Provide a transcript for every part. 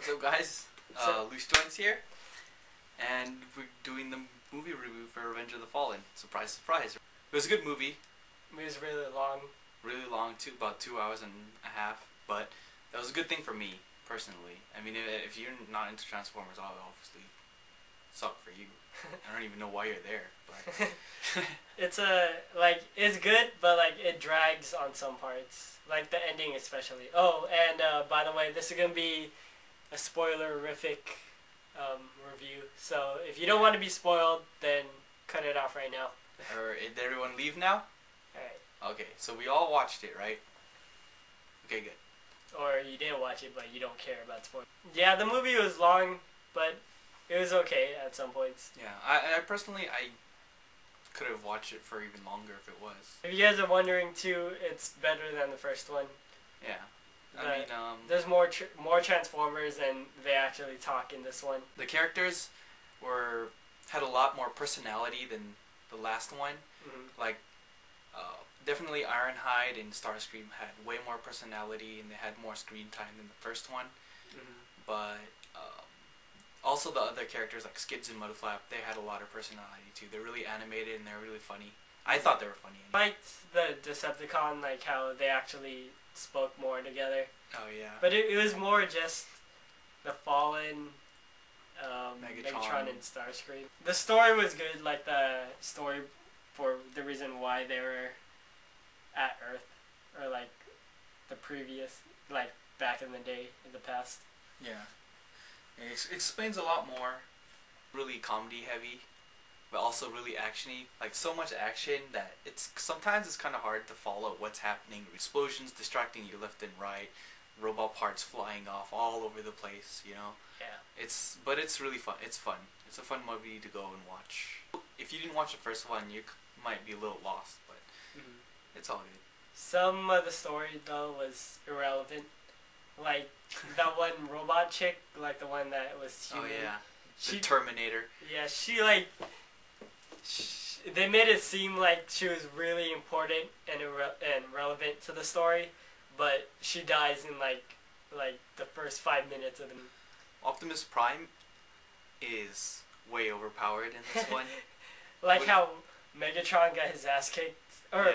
What's up, guys? TheLooseJoints here, and we're doing the movie review for Revenge of the Fallen. Surprise, surprise. It was a good movie. It was really long. Really long, too, about 2 hours and a half, but that was a good thing for me, personally. I mean, if you're not into Transformers, I'll obviously suck for you. I don't even know why you're there, but... It's it's good, but it drags on some parts. Like the ending especially. Oh, and by the way, this is gonna be a spoilerific review. So if you don't want to be spoiled, then cut it off right now. Or did everyone leave now? Alright. Okay, so we all watched it, right? Okay, good. Or you didn't watch it, but you don't care about spoilers. Yeah, the movie was long, but it was okay at some points. Yeah, I personally, I could have watched it for even longer if it was. If you guys are wondering too, it's better than the first one. Yeah. I mean, there's more Transformers and they actually talk in this one. The characters had a lot more personality than the last one. Mm-hmm. Like, definitely Ironhide and Starscream had way more personality and they had more screen time than the first one. Mm-hmm. But also the other characters like Skids and Mudflap, they had a lot of personality too. They're really animated and they're really funny. I thought they were funny. I liked the Decepticon, like how they actually spoke more together. Oh yeah. But it was more just the Fallen, Megatron. Megatron and Starscream. The story was good, like the story for the reason why they were at Earth, or like the previous, like back in the day, in the past. Yeah. It explains a lot more. Really comedy heavy, but also really actiony. Like so much action that sometimes it's kind of hard to follow what's happening. Explosions distracting you left and right, robot parts flying off all over the place. You know. Yeah. But it's really fun. It's fun. It's a fun movie to go and watch. If you didn't watch the first one, you might be a little lost, but it's all good. Some of the story though was irrelevant. Like that one robot chick, like the one that was human. Oh yeah, the Terminator. Yeah, they made it seem like she was really important and relevant to the story, but she dies in like the first 5 minutes of the movie. Optimus Prime is way overpowered in this one. Like how Megatron got his ass kicked, or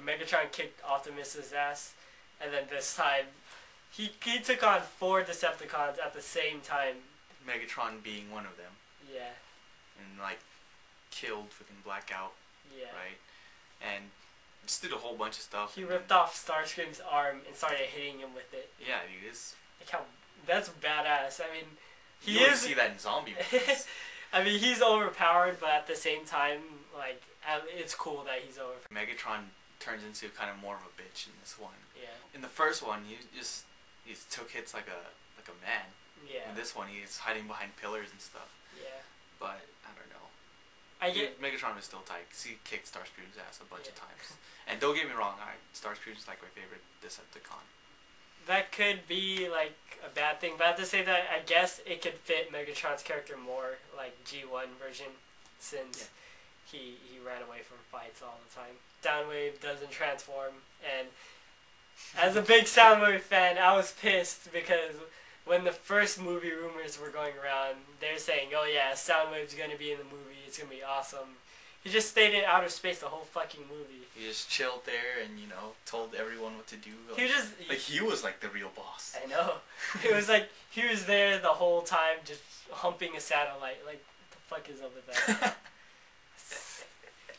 Megatron kicked Optimus's ass, and then this time he took on 4 Decepticons at the same time. Megatron being one of them. Yeah. And like killed freaking Blackout. Yeah. Right. And just did a whole bunch of stuff. He ripped off Starscream's arm and started hitting him with it. Yeah, dude, it's like how that's badass. I mean, you don't see that in zombie movies. I mean, he's overpowered, but at the same time, like it's cool that he's overpowered. Megatron turns into kind of more of a bitch in this one. Yeah. In the first one, he took hits like a man. Yeah. In this one, he's hiding behind pillars and stuff. Yeah. But I don't know. Megatron is still tight because he kicked Starscream's ass a bunch of times. And don't get me wrong, Starscream's like my favorite Decepticon. That could be like a bad thing, but I have to say that I guess it could fit Megatron's character more, like G1 version, since he ran away from fights all the time. Soundwave doesn't transform, and as a big Soundwave fan, I was pissed because when the first movie rumors were going around, they're saying, oh yeah, Soundwave's gonna be in the movie, it's gonna be awesome. He just stayed in outer space the whole fucking movie. He just chilled there and, told everyone what to do. He was like the real boss. I know. It was like, he was there the whole time just humping a satellite. Like, what the fuck is up with that?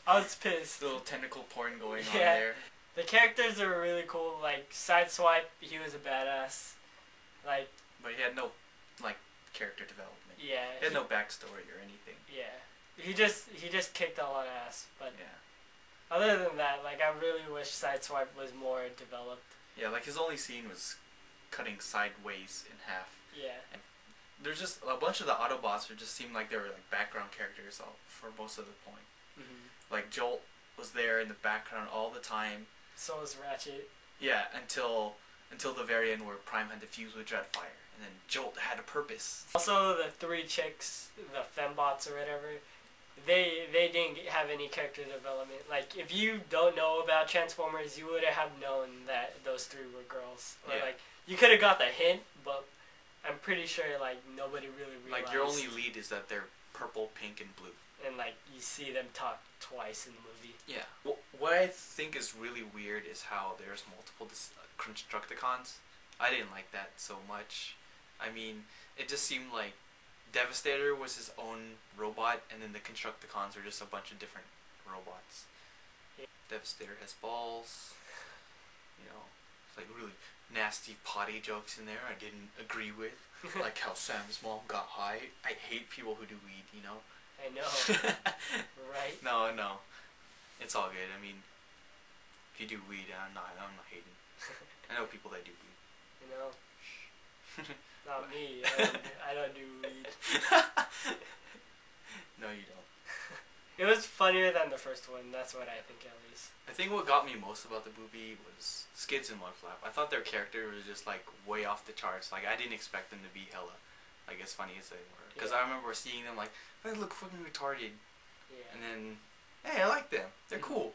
I was pissed. Little tentacle porn going on there. The characters are really cool. Like, Sideswipe, he was a badass. Like... But he had no, character development. Yeah. He had no backstory or anything. Yeah. He just kicked a lot of ass, but yeah. Other than that, I really wish Sideswipe was more developed. Yeah, his only scene was cutting sideways in half. Yeah. And there's just a bunch of the Autobots who just seemed like they were background characters for most of the point. Like Jolt was there in the background all the time. So was Ratchet. Yeah, until the very end where Prime had to fuse with Dreadfire. And then Jolt had a purpose. Also, the 3 chicks, the fembots or whatever, they didn't have any character development. Like, if you don't know about Transformers, you would have known that those 3 were girls. Or you could have got the hint, but I'm pretty sure like nobody really realized. Like your only lead is that they're purple, pink, and blue. And like you see them talk twice in the movie. Yeah. What I think is really weird is how there's multiple Constructicons. I didn't like that so much. I mean, it just seemed like Devastator was his own robot, and then the Constructicons are just a bunch of different robots. Yeah. Devastator has balls. You know, it's like really nasty potty jokes in there I didn't agree with. Like how Sam's mom got high. I hate people who do weed, you know? I know. Right? No. It's all good. I mean, if you do weed, I'm not hating. I know people that do weed. You know? Not me. I don't do weed. No, you don't. It was funnier than the first one, that's what I think at least. I think what got me most about the movie was Skids and Mudflap. I thought their character was just like way off the charts. Like I didn't expect them to be hella like as funny as they were. Because I remember seeing them like, they look fucking retarded. Yeah. And then, hey, I like them. They're cool.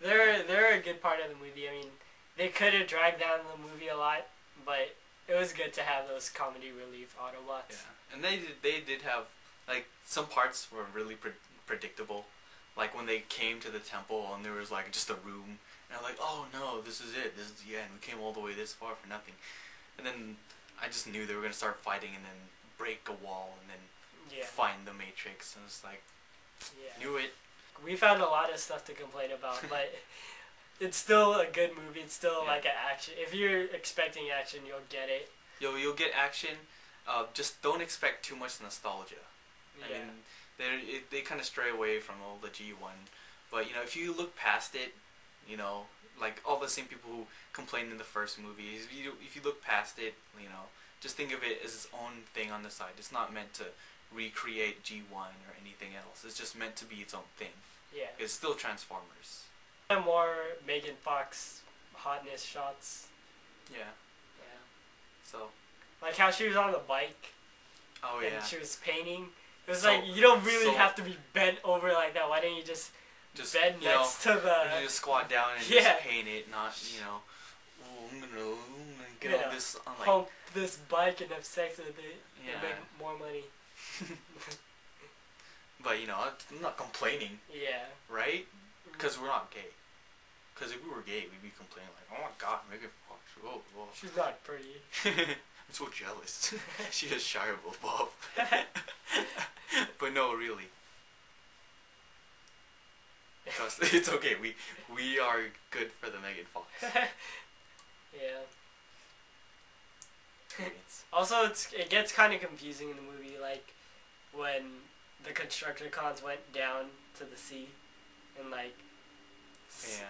They're a good part of the movie. I mean, they could have dragged down the movie a lot, but it was good to have those comedy relief Autobots. Yeah, and they did have like some parts were really predictable. Like when they came to the temple and there was like just a room, and I'm like, oh no, this is it. This is the end. We came all the way this far for nothing. And then I just knew they were gonna start fighting and then break a wall and then find the Matrix. And it's like, knew it. We found a lot of stuff to complain about, but it's still a good movie. It's still like an action. If you're expecting action, you'll get it. You'll get action. Just don't expect too much nostalgia. I mean, they kind of stray away from all the G1, but you know, if you look past it, you know, like all the same people who complained in the first movie, if you look past it, you know, just think of it as its own thing on the side. It's not meant to recreate G1 or anything else. It's just meant to be its own thing. Yeah. It's still Transformers. More Megan Fox hotness shots. Yeah. Yeah. So. Like how she was on the bike. Oh yeah. And she was painting. It was like, you don't really have to be bent over like that. Why don't you just bend next to the... You just squat down and just paint it, not, you know, I'm gonna get on this... like, pump this bike and have sex with it and make more money. But, you know, I'm not complaining. Yeah. Right? Because we're not gay. Because if we were gay, we'd be complaining like, oh my god, Megan Fox. Whoa. She's not pretty. I'm so jealous. She has Shia LaBeouf. But no, really. Trust, it's okay. We are good for the Megan Fox. Yeah. Also, it gets kind of confusing in the movie, like when the Constructicons went down to the sea, and like,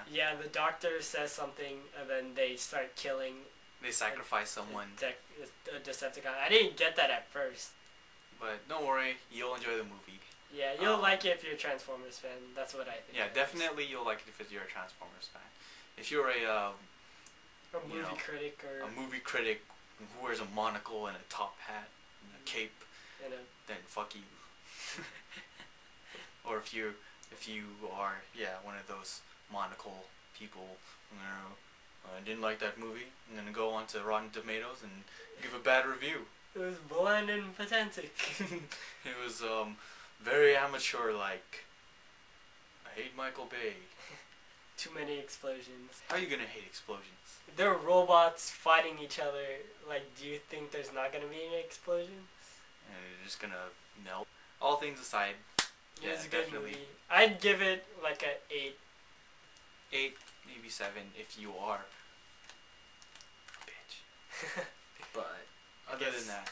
the doctor says something, and then they start killing. They sacrifice someone. A Decepticon. I didn't get that at first. But don't worry, you'll enjoy the movie. Yeah, you'll like it if you're a Transformers fan. That's what I think. Yeah, definitely you'll like it if you're a Transformers fan. If you're a movie critic or... A movie critic who wears a monocle and a top hat and a cape, then fuck you. Or if you are, one of those monocle people, you know, I didn't like that movie, I'm gonna go on to Rotten Tomatoes and give a bad review. It was bland and pathetic. It was very amateur like. I hate Michael Bay. Too many explosions. How are you gonna hate explosions? They're robots fighting each other. Like, do you think there's not gonna be any explosions? And they're just gonna melt. All things aside, it was a good movie. I'd give it like a 8. 8, maybe 7 if you are a bitch. But other than that,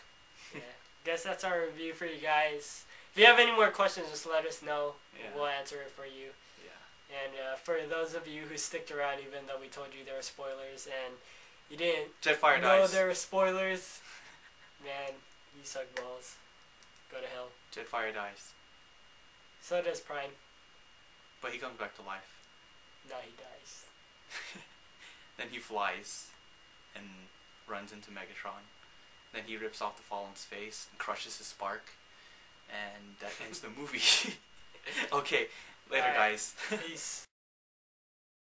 guess that's our review for you guys. If you have any more questions, just let us know. We'll answer it for you. And for those of you who sticked around, even though we told you there were spoilers and you didn't know there were spoilers, man, you suck balls. Go to hell. Jetfire dies. So does Prime. But he comes back to life. No, he dies. Then he flies and runs into Megatron. Then he rips off the Fallen's face and crushes his spark. And that ends the movie. Okay, later guys. Peace.